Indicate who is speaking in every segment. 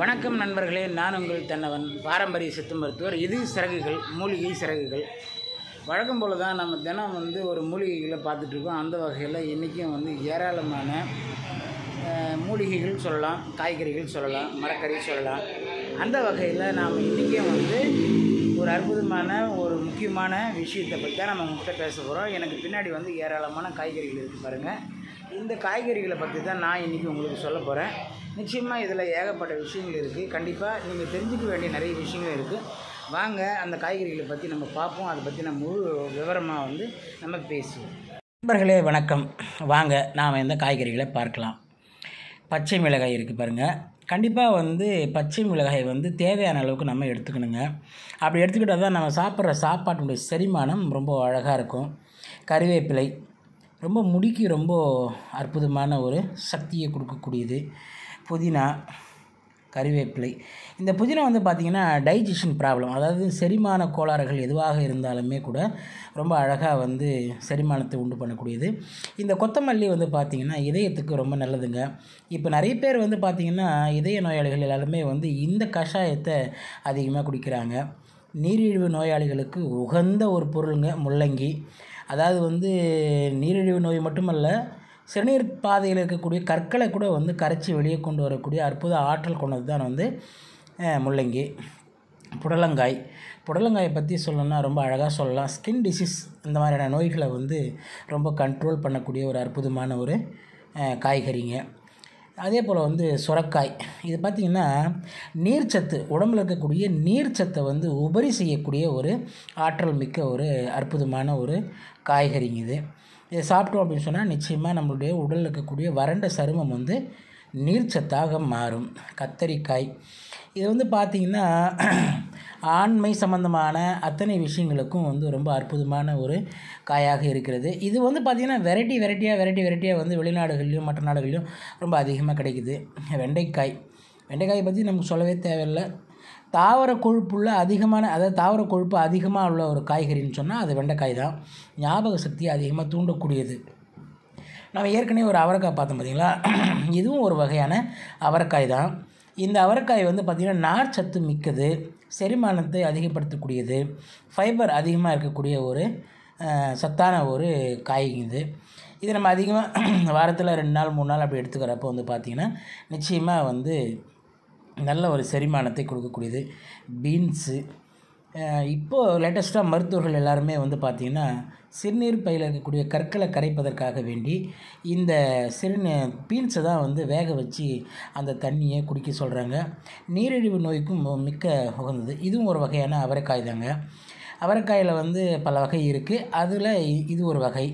Speaker 1: வணக்கம் நண்பர்களே, நான் உங்கள் தென்னவன், பாரம்பரிய சித்த மருத்துவர். இது சிறகுகள், மூலிகை சிறகுகள். வழக்கம் போல் தான் நம்ம தினம் ஒரு மூலிகைகளை பார்த்துட்ருக்கோம். அந்த வகையில் இன்றைக்கும் ஏராளமான மூலிகைகள் சொல்லலாம், காய்கறிகள் சொல்லலாம், மரக்கறி சொல்லலாம். அந்த வகையில் நாம் இன்றைக்கும் ஒரு அற்புதமான ஒரு முக்கியமான விஷயத்தை பற்றி தான் நம்ம உங்கள்கிட்ட பேச போகிறோம். எனக்கு பின்னாடி ஏராளமான காய்கறிகள் இருக்குது பாருங்கள். இந்த காய்கறிகளை பற்றி தான் நான் இன்றைக்கி உங்களுக்கு சொல்ல போகிறேன். நிச்சயமாக இதில் ஏகப்பட்ட விஷயங்கள் இருக்குது. கண்டிப்பாக நீங்கள் தெரிஞ்சுக்க வேண்டிய நிறைய விஷயங்கள் இருக்குது. வாங்க அந்த காய்கறிகளை பற்றி நம்ம பார்ப்போம். அதை பற்றி நம்ம முழு விவரமாக நம்ம பேசுவோம். நண்பர்களே வணக்கம். வாங்க நாம் இந்த காய்கறிகளை பார்க்கலாம். பச்சை மிளகாய் இருக்குது பாருங்கள். கண்டிப்பாக பச்சை மிளகாய் தேவையான அளவுக்கு நம்ம எடுத்துக்கணுங்க. அப்படி எடுத்துக்கிட்டால் தான் நம்ம சாப்பிட்ற சாப்பாட்டுடைய செரிமானம் ரொம்ப அழகாக இருக்கும். கறிவேப்பிலை ரொம்ப முடிக்கு ரொம்ப அற்புதமான ஒரு சக்தியை கொடுக்கக்கூடியது. புதினா, கறிவேப்பிலை. இந்த புதினா பார்த்திங்கன்னா டைஜஷன் ப்ராப்ளம், அதாவது செரிமான கோளாறுகள் எதுவாக இருந்தாலுமே கூட ரொம்ப அழகாக செரிமானத்தை உண்டு பண்ணக்கூடியது. இந்த கொத்தமல்லி பார்த்திங்கன்னா இதயத்துக்கு ரொம்ப நல்லதுங்க. இப்போ நிறைய பேர் பார்த்திங்கன்னா இதய நோயாளிகள் எல்லாருமே இந்த கஷாயத்தை அதிகமாக குடிக்கிறாங்க. நீரிழிவு நோயாளிகளுக்கு உகந்த ஒரு பொருளுங்க முள்ளங்கி. அதாவது நீரிழிவு நோய் மட்டுமல்ல, சிறுநீர் பாதையில் இருக்கக்கூடிய கற்களை கூட கரைச்சி வெளியே கொண்டு வரக்கூடிய அற்புத ஆற்றல் கொண்டது தான் முள்ளங்கி. புடலங்காயை பற்றி சொல்லணும்னா ரொம்ப அழகாக சொல்லலாம். ஸ்கின் டிசீஸ் இந்த மாதிரியான நோய்களை ரொம்ப கண்ட்ரோல் பண்ணக்கூடிய ஒரு அற்புதமான ஒரு காய்கறிங்க. அதே போல் சுரக்காய். இது பார்த்திங்கன்னா நீர்ச்சத்து, உடம்பில் இருக்கக்கூடிய நீர்ச்சத்தை உபரி செய்யக்கூடிய ஒரு ஆற்றல் மிக்க ஒரு அற்புதமான ஒரு காய்கறிங்க இது. இதை சாப்பிட்டோம் அப்படின்னு சொன்னால் நிச்சயமாக நம்மளுடைய உடலில் இருக்கக்கூடிய வறண்ட சருமம் நீர்ச்சத்தாக மாறும். கத்தரிக்காய். இது பார்த்திங்கன்னா ஆண்மை சம்பந்தமான அத்தனை விஷயங்களுக்கும் ரொம்ப அற்புதமான ஒரு காயாக இருக்கிறது. இது பார்த்திங்கன்னா வெரைட்டியாக வெளிநாடுகள்லையும் மற்ற நாடுகள்லையும் ரொம்ப அதிகமாக கிடைக்குது. வெண்டைக்காய் பற்றி நமக்கு சொல்லவே தேவையில்லை. தாவர கொழுப்புள்ள தாவர கொழுப்பு அதிகமாக உள்ள ஒரு காய்கறின்னு சொன்னால் அது வெண்டைக்காய் தான். ஞாபக சக்தியை அதிகமாக தூண்டக்கூடியது. நம்ம ஏற்கனவே ஒரு அவரைக்காய் பார்த்தோம் பார்த்திங்களா, இதுவும் ஒரு வகையான அவரைக்காய் தான். இந்த அவரைக்காய் பார்த்திங்கன்னா நார் சத்து மிக்கது, செரிமானத்தை அதிகப்படுத்தக்கூடியது, ஃபைபர் அதிகமாக இருக்கக்கூடிய ஒரு சத்தான ஒரு காய்ங்க இது நம்ம அதிகமாக வாரத்தில் 2 நாள் 3 நாள் அப்படி எடுத்துக்கிறப்போ பார்த்திங்கன்னா நிச்சயமாக நல்ல ஒரு செரிமானத்தை கொடுக்கக்கூடியது. பீன்ஸு. இப்போது லேட்டஸ்ட்டாக மருத்துவர்கள் எல்லாருமே பார்த்திங்கன்னா சிறுநீர் பையில் இருக்கக்கூடிய கற்களை கரைப்பதற்காக வேண்டி இந்த பீன்ஸை தான் வேக வச்சு அந்த தண்ணியை குடிக்க சொல்கிறாங்க. நீரிழிவு நோய்க்கும் மிக்க உகந்தது. இதுவும் ஒரு வகையான அவரைக்காய் தாங்க. அவரைக்காயில் பல வகை இருக்குது. அதில் இது ஒரு வகை.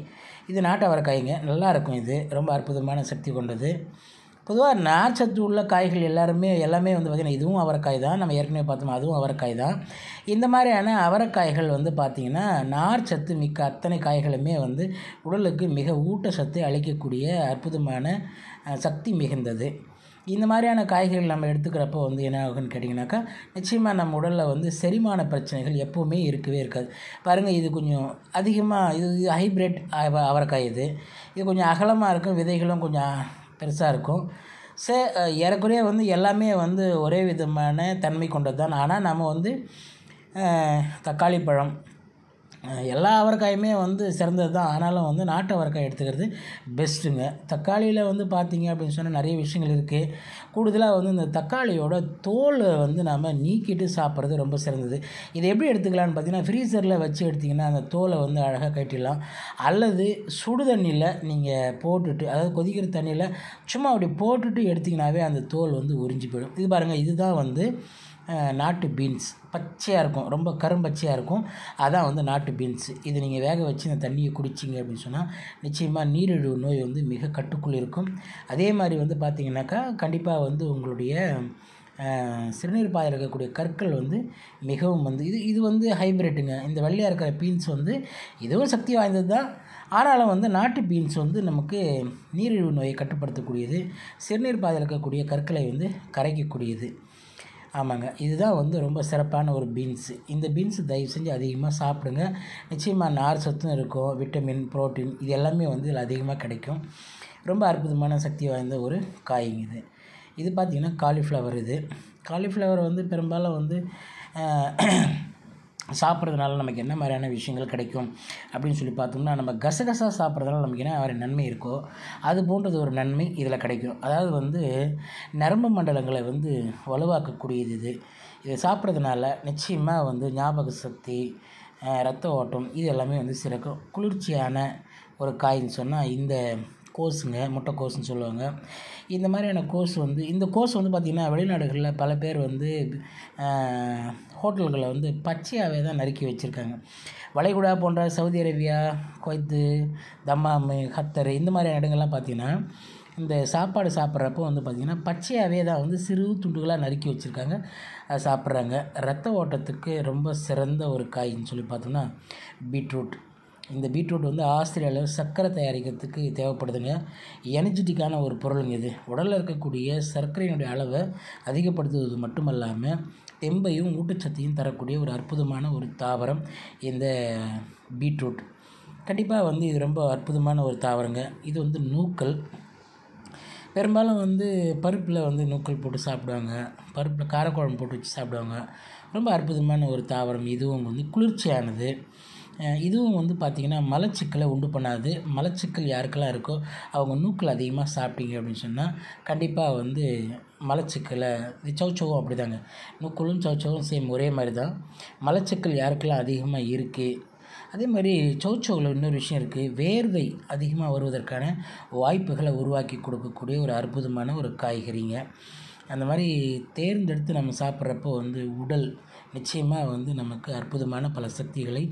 Speaker 1: இது நாட்டு அவரைக்காய்ங்க. நல்லாயிருக்கும். இது ரொம்ப அற்புதமான சக்தி கொண்டது. பொதுவாக நார்ச்சத்து உள்ள காய்கள் எல்லாமே பார்த்திங்கன்னா இதுவும் அவரைக்காய் தான். நம்ம ஏற்கனவே பார்த்தோம், அதுவும் அவரைக்காய் தான். இந்த மாதிரியான அவரைக்காய்கள் பார்த்திங்கன்னா நார்ச்சத்து மிக்க அத்தனை காய்களுமே உடலுக்கு மிக ஊட்டச்சத்தை அளிக்கக்கூடிய அற்புதமான சக்தி மிகுந்தது. இந்த மாதிரியான காய்கறிகள் நம்ம எடுத்துக்கிறப்போ என்ன ஆகுன்னு கேட்டிங்கனாக்கா, நிச்சயமாக நம்ம உடலில் செரிமான பிரச்சனைகள் எப்போவுமே இருக்கவே இருக்காது. பாருங்கள், இது கொஞ்சம் அதிகமாக இது ஹைப்ரிட் அவரைக்காய். இது கொஞ்சம் அகலமாக இருக்கும், விதைகளும் கொஞ்சம் பெருசாக இருக்கும். ஏறக்குறைய எல்லாமே ஒரே விதமான தன்மை கொண்டது தான். ஆனால் நம்ம தக்காளி பழம் எல்லா அவரைக்காயுமே சிறந்தது தான். ஆனாலும் நாட்டு அவரைக்காய் எடுத்துக்கிறது பெஸ்ட்டுங்க. தக்காளியில் பார்த்திங்க அப்படின்னு சொன்னால் நிறைய விஷயங்கள் இருக்குது. கூடுதலாக இந்த தக்காளியோட தோல் நம்ம நீக்கிட்டு சாப்பிட்றது ரொம்ப சிறந்தது. இதை எப்படி எடுத்துக்கலான்னு பார்த்திங்கன்னா, ஃப்ரீசரில் வச்சு எடுத்திங்கன்னா அந்த தோலை அழகாக கட்டிடலாம். அல்லது சுடு தண்ணியில் நீங்கள் போட்டுட்டு, அதாவது கொதிக்கிற தண்ணியில் சும்மா அப்படி போட்டுட்டு எடுத்திங்கனாவே அந்த தோல் உறிஞ்சி போயிடும். இது பாருங்கள், இதுதான் நாட்டு பீன்ஸ். பச்சையாக இருக்கும், ரொம்ப கரும்பச்சையாக இருக்கும். அதான் நாட்டு பீன்ஸு. இது நீங்கள் வேக வச்சு இந்த தண்ணியை குடிச்சிங்க அப்படின்னு சொன்னால் நிச்சயமாக நீரிழிவு நோய் மிக கட்டுக்குள் இருக்கும். அதே மாதிரி பார்த்திங்கனாக்கா கண்டிப்பாக உங்களுடைய சிறுநீர் பாதையில் இருக்கக்கூடிய கற்கள் மிகவும் இது ஹைப்ரிட்டுங்க. இந்த வெள்ளையாக இருக்கிற பீன்ஸ் இதுவும் சக்தி வாய்ந்தது தான். ஆனாலும் நாட்டு பீன்ஸ் நமக்கு நீரிழிவு நோயை கட்டுப்படுத்தக்கூடியது, சிறுநீர் பாதையில் இருக்கக்கூடிய கற்களை கரைக்கக்கூடியது. ஆமாங்க, இதுதான் ரொம்ப சிறப்பான ஒரு பீன்ஸு. இந்த பீன்ஸு தயவு செஞ்சு அதிகமாக சாப்பிடுங்க. நிச்சயமாக நார் சத்தும் இருக்கும், விட்டமின், புரோட்டீன் இது எல்லாமே இதில் அதிகமாக கிடைக்கும். ரொம்ப அற்புதமான சக்தி வாய்ந்த ஒரு காய்ங்க இது. இது பார்த்திங்கன்னா காலிஃப்ளவர். இது காலிஃப்ளவர் வந்து பெரும்பாலும் வந்து சாப்பிட்றதுனால நமக்கு என்ன மாதிரியான விஷயங்கள் கிடைக்கும் அப்படின்னு சொல்லி பார்த்தோம்னா, நம்ம கசகசா சாப்பிட்றதுனால நமக்கு என்ன மாதிரி நன்மை இருக்கோ அது போன்றது ஒரு நன்மை இதில் கிடைக்கும். அதாவது வந்து நரம்பு மண்டலங்களை வந்து வலுவாக்கக்கூடியது இது. இதை சாப்பிட்றதுனால நிச்சயமாக வந்து ஞாபக சக்தி, இரத்த ஓட்டம் இது எல்லாமே வந்து சிறக்கும். குளிர்ச்சியான ஒரு காய்ன்னு சொன்னால் இந்த கோஸுங்க, முட்டைக்கோஸுன்னு சொல்லுவாங்க. இந்த மாதிரியான கோஸ் வந்து இந்த கோஸ் வந்து பார்த்திங்கன்னா வெளிநாடுகளில் பல பேர் வந்து ஹோட்டல்களில் வந்து பச்சையாகவே தான் நறுக்கி வச்சுருக்காங்க. வளைகுடா போன்ற சவுதி அரேபியா, குவைத்து, தம்மாம், கத்தர் இந்த மாதிரியான இடங்கள்லாம் பார்த்திங்கன்னா இந்த சாப்பாடு சாப்பிட்றப்போ வந்து பார்த்திங்கன்னா பச்சையாகவே தான் வந்து சிறு துண்டுகளாக நறுக்கி வச்சுருக்காங்க, அதை சாப்பிட்றாங்க. இரத்த ஓட்டத்துக்கு ரொம்ப சிறந்த ஒரு காய்ன்னு சொல்லி பார்த்தோம்னா பீட்ரூட். இந்த பீட்ரூட் வந்து ஆஸ்திரேலியாவில் சர்க்கரை தயாரிக்கிறதுக்கு தேவைப்படுதுங்க. எனர்ஜெட்டிக்கான ஒரு பொருளுங்க இது. உடலில் இருக்கக்கூடிய சர்க்கரையினுடைய அளவை அதிகப்படுத்துவது மட்டுமல்லாமல் தெம்பையும் ஊட்டச்சத்தையும் தரக்கூடிய ஒரு அற்புதமான ஒரு தாவரம் இந்த பீட்ரூட். கண்டிப்பாக வந்து இது ரொம்ப அற்புதமான ஒரு தாவரங்க. இது வந்து நூக்கல். பெரும்பாலும் வந்து பருப்பில் வந்து நூக்கல் போட்டு சாப்பிடுவாங்க, பருப்பில் காரக்குழம்பு போட்டு வச்சு சாப்பிடுவாங்க. ரொம்ப அற்புதமான ஒரு தாவரம். இதுவும் வந்து குளிர்ச்சியானது. இதுவும் வந்து பார்த்திங்கன்னா மலச்சிக்கலை உண்டு பண்ணாது. மலச்சிக்கல் யாருக்கெல்லாம் இருக்கோ அவங்க நூக்கல் அதிகமாக சாப்பிட்டீங்க அப்படின்னு சொன்னால் கண்டிப்பாக வந்து மலச்சிக்கலை, சௌச்சவும் அப்படி தாங்க, நூக்கலும் சௌச்சவும் சேம் ஒரே மாதிரி தான். மலச்சிக்கல் யாருக்கெல்லாம் அதிகமாக இருக்குது, அதே மாதிரி சௌச்சவில் இன்னொரு விஷயம் இருக்குது, வேர்வை அதிகமாக வருவதற்கான வாய்ப்புகளை உருவாக்கி கொடுக்கக்கூடிய ஒரு அற்புதமான ஒரு காய்கறிங்க. அந்த மாதிரி தேர்ந்தெடுத்து நம்ம சாப்பிட்றப்போ வந்து உடல் நிச்சயமாக வந்து நமக்கு அற்புதமான பல சக்திகளை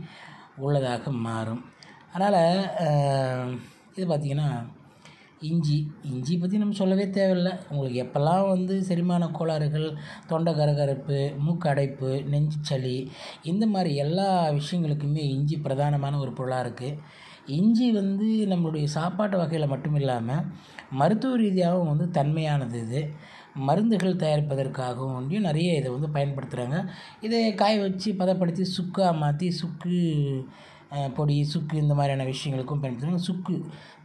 Speaker 1: உள்ளதாக மாறும். அதனால் இது பார்த்திங்கன்னா இஞ்சி பற்றி நம்ம சொல்லவே தேவையில்லை. உங்களுக்கு எப்போல்லாம் வந்து செரிமான கோளாறுகள், தொண்டை கரகரப்பு, மூக்கு அடைப்பு, நெஞ்சு சளி இந்த மாதிரி எல்லா விஷயங்களுக்குமே இஞ்சி பிரதானமான ஒரு பொருளாக இருக்குது. இஞ்சி வந்து நம்மளுடைய சாப்பாட்டு வகையில் மட்டும் இல்லாமல் மருத்துவ ரீதியாகவும் வந்து தன்மையானது. இது மருந்துகள் தயாரிப்பதற்காகவும் வந்து நிறைய இதை வந்து பயன்படுத்துகிறாங்க. இதை காய வச்சு பதப்படுத்தி சுக்காக மாற்றி சுக்கு பொடி, சுக்கு இந்த மாதிரியான விஷயங்களுக்கும் பயன்படுத்துகிறாங்க. சுக்கு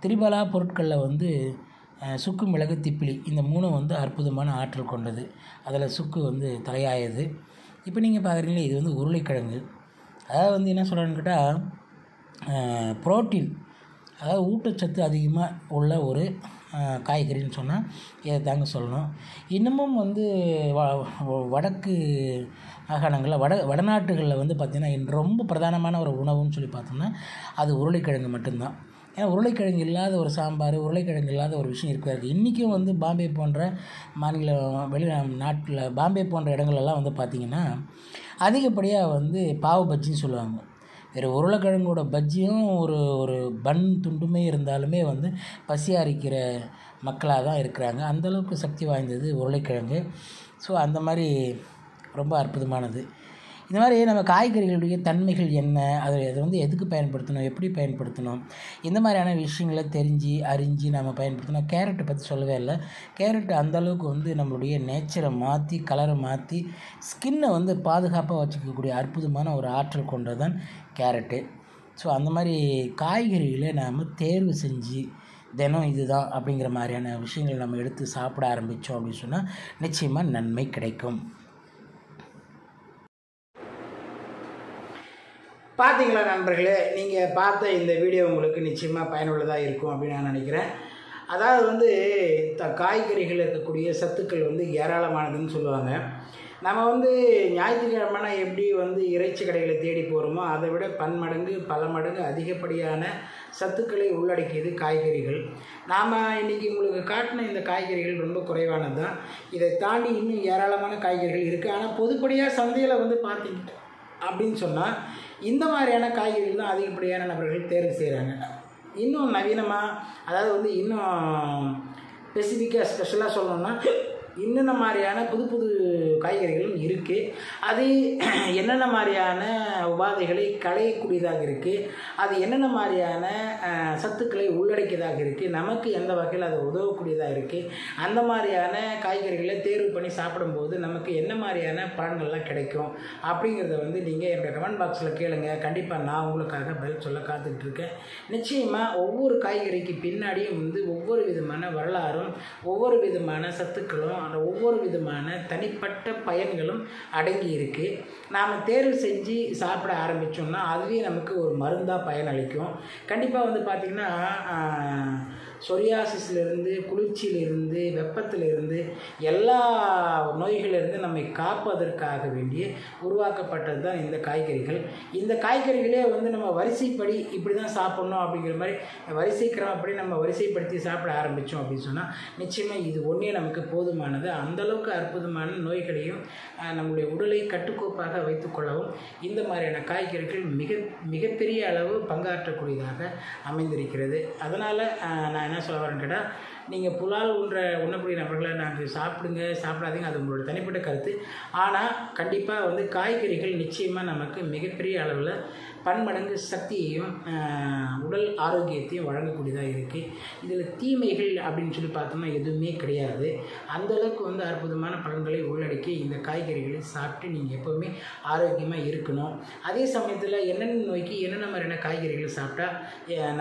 Speaker 1: திரிபலா பொருட்களில் வந்து சுக்கு, மிளகு, திப்பிலி இந்த மூணும் வந்து அற்புதமான ஆற்றல் கொண்டது. அதில் சுக்கு வந்து தலையாயது. இப்போ நீங்கள் பார்க்குறீங்களே, இது வந்து உருளைக்கிழங்கு. அதாவது வந்து என்ன சொல்கிறேன்னு கேட்டால் புரோட்டீன், அதாவது ஊட்டச்சத்து அதிகமாக உள்ள ஒரு காய்கறின்னு சொன்னால் இதை தாங்க சொல்லணும். இன்னமும் வந்து வடக்கு மாகாணங்களில் வடநாட்டுகளில் வந்து பார்த்திங்கன்னா ரொம்ப பிரதானமான ஒரு உணவுன்னு சொல்லி பார்த்தோம்னா அது உருளைக்கிழங்கு மட்டும்தான். ஏன்னா உருளைக்கிழங்கு இல்லாத ஒரு சாம்பார், உருளைக்கிழங்கு இல்லாத ஒரு விஷயம் இருக்காது. இன்றைக்கும் வந்து பாம்பே போன்ற நாட்டில் பாம்பே போன்ற இடங்கள்லாம் வந்து பார்த்திங்கன்னா அதிகப்படியாக வந்து பாவு பஜ்ஜின்னு சொல்லுவாங்க. வேறு உருளைக்கிழங்கோட பஜ்ஜியும் ஒரு பன் துண்டுமே இருந்தாலுமே வந்து பசியாரிக்கிற மக்களாக தான் இருக்கிறாங்க. அந்தளவுக்கு சக்தி வாய்ந்தது உருளைக்கிழங்கு. ஸோ அந்த மாதிரி ரொம்ப அற்புதமானது. இந்த மாதிரி நம்ம காய்கறிகளுடைய தன்மைகள் என்ன, அதை வந்து எதுக்கு பயன்படுத்தணும், எப்படி பயன்படுத்தணும், இந்த மாதிரியான விஷயங்களை அறிஞ்சு நம்ம பயன்படுத்தணும். கேரட்டை பற்றி சொல்லவே இல்லை. கேரட் அந்தளவுக்கு வந்து நம்மளுடைய நேச்சரை மாற்றி, கலரை மாற்றி, ஸ்கின்னை வந்து பாதுகாப்பாக வச்சுக்கக்கூடிய அற்புதமான ஒரு ஆற்றல் கொண்டது தான் கேரட்டு. ஸோ அந்த மாதிரி காய்கறிகளை நாம் தேர்வு செஞ்சு தினம் இதுதான் அப்படிங்கிற மாதிரியான விஷயங்களை நம்ம எடுத்து சாப்பிட ஆரம்பித்தோம் அப்படின்னு சொன்னால் நிச்சயமாக நன்மை கிடைக்கும். பார்த்தீங்களா நண்பர்களே, நீங்கள் பார்த்த இந்த வீடியோ உங்களுக்கு நிச்சயமாக பயனுள்ளதாக இருக்கும் அப்படின்னு நான் நினைக்கிறேன். அதாவது வந்து காய்கறிகள் இருக்கக்கூடிய சத்துக்கள் வந்து ஏராளமானதுன்னு சொல்லுவாங்க. நம்ம வந்து ஞாயிற்றுக்கிழமைனா எப்படி வந்து இறைச்சி கடைகளை தேடி போகிறோமோ அதை விட பல மடங்கு அதிகப்படியான சத்துக்களை உள்ளடக்கியது காய்கறிகள். நாம் இன்றைக்கி உங்களுக்கு காட்டின இந்த காய்கறிகள் ரொம்ப குறைவானது தான். இதை தாண்டி இன்னும் ஏராளமான காய்கறிகள் இருக்குது. ஆனால் பொதுப்படியாக சந்தையில் வந்து பார்த்தீங்க அப்படின்னு சொன்னால் இந்த மாதிரியான காய்கறிகள் தான் அதிகப்படியான நபர்கள் தேர்வு செய்கிறாங்க. இன்னும் நவீனமாக, அதாவது வந்து இன்னும் ஸ்பெஷலாக சொல்லணும்னா என்னென்ன மாதிரியான புது காய்கறிகளும் இருக்குது. அது என்னென்ன மாதிரியான உபாதைகளை களையக்கூடியதாக இருக்குது, அது என்னென்ன மாதிரியான சத்துக்களை உள்ளடக்கியதாக இருக்குது, நமக்கு எந்த வகையில் அது உதவக்கூடியதாக இருக்குது, அந்த மாதிரியான காய்கறிகளை தேர்வு பண்ணி சாப்பிடும்போது நமக்கு என்ன மாதிரியான பலன்கள்லாம் கிடைக்கும் அப்படிங்கிறத வந்து நீங்கள் என்னோடய கமெண்ட் பாக்ஸில் கேளுங்க. கண்டிப்பாக நான் உங்களுக்காக பதில் சொல்ல காத்துக்கிட்டு இருக்கேன். நிச்சயமாக ஒவ்வொரு காய்கறிக்கு பின்னாடியும் வந்து ஒவ்வொரு விதமான வரலாறும் ஒவ்வொரு விதமான சத்துக்களும் அந்த ஒவ்வொரு விதமான தனிப்பட்ட பயன்களும் அடங்கி இருக்குது. நாம் தேர்வு செஞ்சு சாப்பிட ஆரம்பித்தோம்னா அதுவே நமக்கு ஒரு மருந்தாக பயனளிக்கும். கண்டிப்பாக வந்து பார்த்திங்கன்னா சொரியாசிஸ்லேருந்து, குளிர்ச்சியிலிருந்து, வெப்பத்திலிருந்து, எல்லா நோய்களிலிருந்து நம்மை காப்பதற்காக வேண்டிய உருவாக்கப்பட்டது தான் இந்த காய்கறிகள். இந்த காய்கறிகளே வந்து நம்ம வரிசைப்படி இப்படி தான் சாப்பிட்ணும் அப்படிங்கிற மாதிரி வரிசை கிரமப்படி நம்ம வரிசைப்படுத்தி சாப்பிட ஆரம்பித்தோம் அப்படின்னு சொன்னால் நிச்சயமாக இது ஒன்றே நமக்கு போதுமானது. அந்தளவுக்கு அற்புதமான நோய்களையும் நம்முடைய உடலை கட்டுக்கோப்பாக வைத்துக்கொள்ளவும் இந்த மாதிரியான காய்கறிகள் மிகப்பெரிய அளவு பங்காற்றக்கூடியதாக அமைந்திருக்கிறது. அதனால் நான் என்ன சொல்ல வரேன்னு கேட்டால், நீங்கள் புலால் உண்ணக்கூடிய நபர்களை நாங்கள் சாப்பிடாதீங்க, அது உங்களோட தனிப்பட்ட கருத்து. ஆனால் கண்டிப்பாக வந்து காய்கறிகள் நிச்சயமாக நமக்கு மிகப்பெரிய அளவில் பன்மடங்கு சக்தியையும் உடல் ஆரோக்கியத்தையும் வழங்கக்கூடியதாக இருக்குது. இதில் தீமைகள் அப்படின்னு சொல்லி பார்த்தோம்னா எதுவுமே கிடையாது. அந்தளவுக்கு வந்து அற்புதமான பலன்களை உள்ளடக்கி இந்த காய்கறிகளை சாப்பிட்டு நீங்கள் எப்போவுமே ஆரோக்கியமாக இருக்கணும். அதே சமயத்தில் என்னென்ன நோய்க்கு என்னென்ன மாதிரியான காய்கறிகள் சாப்பிட்டா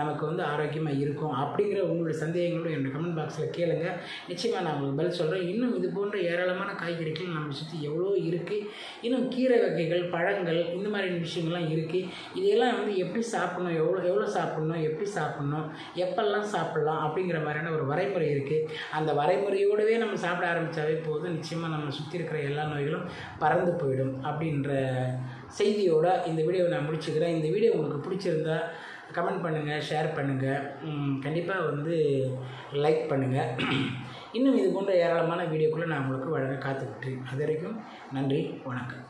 Speaker 1: நமக்கு வந்து ஆரோக்கியமாக இருக்கும் அப்படிங்கிற உங்களுடைய சந்தேகங்களும் என்னோட கமெண்ட் பாக்ஸில் கேளுங்க. நிச்சயமாக நான் உங்களுக்கு பதில் சொல்கிறேன். இன்னும் இது போன்ற ஏராளமான காய்கறிகள் நம்ம சுற்றி எவ்வளோ இருக்குது. இன்னும் கீரை வகைகள், பழங்கள், இந்த மாதிரி விஷயங்கள்லாம் இருக்குது. இதையெல்லாம் வந்து எப்படி சாப்பிட்ணும், எவ்வளோ சாப்பிட்ணும், எப்படி சாப்பிட்ணும், எப்பெல்லாம் சாப்பிட்லாம் அப்படிங்கிற மாதிரியான ஒரு வரைமுறை இருக்குது. அந்த வரைமுறையோடவே நம்ம சாப்பிட ஆரம்பித்தாவே போதும், நிச்சயமாக நம்ம சுற்றி இருக்கிற எல்லா நோய்களும் பறந்து போயிடும் அப்படின்ற செய்தியோடு இந்த வீடியோவை நான் முடிச்சுக்கிறேன். இந்த வீடியோ உங்களுக்கு பிடிச்சிருந்தா கமெண்ட் பண்ணுங்கள், ஷேர் பண்ணுங்கள், கண்டிப்பாக வந்து லைக் பண்ணுங்கள். இன்னும் இது போன்ற ஏராளமான வீடியோக்குள்ளே நான் உங்களுக்கு வழங்க காத்துக்கிட்டு. அது வரைக்கும் நன்றி, வணக்கம்.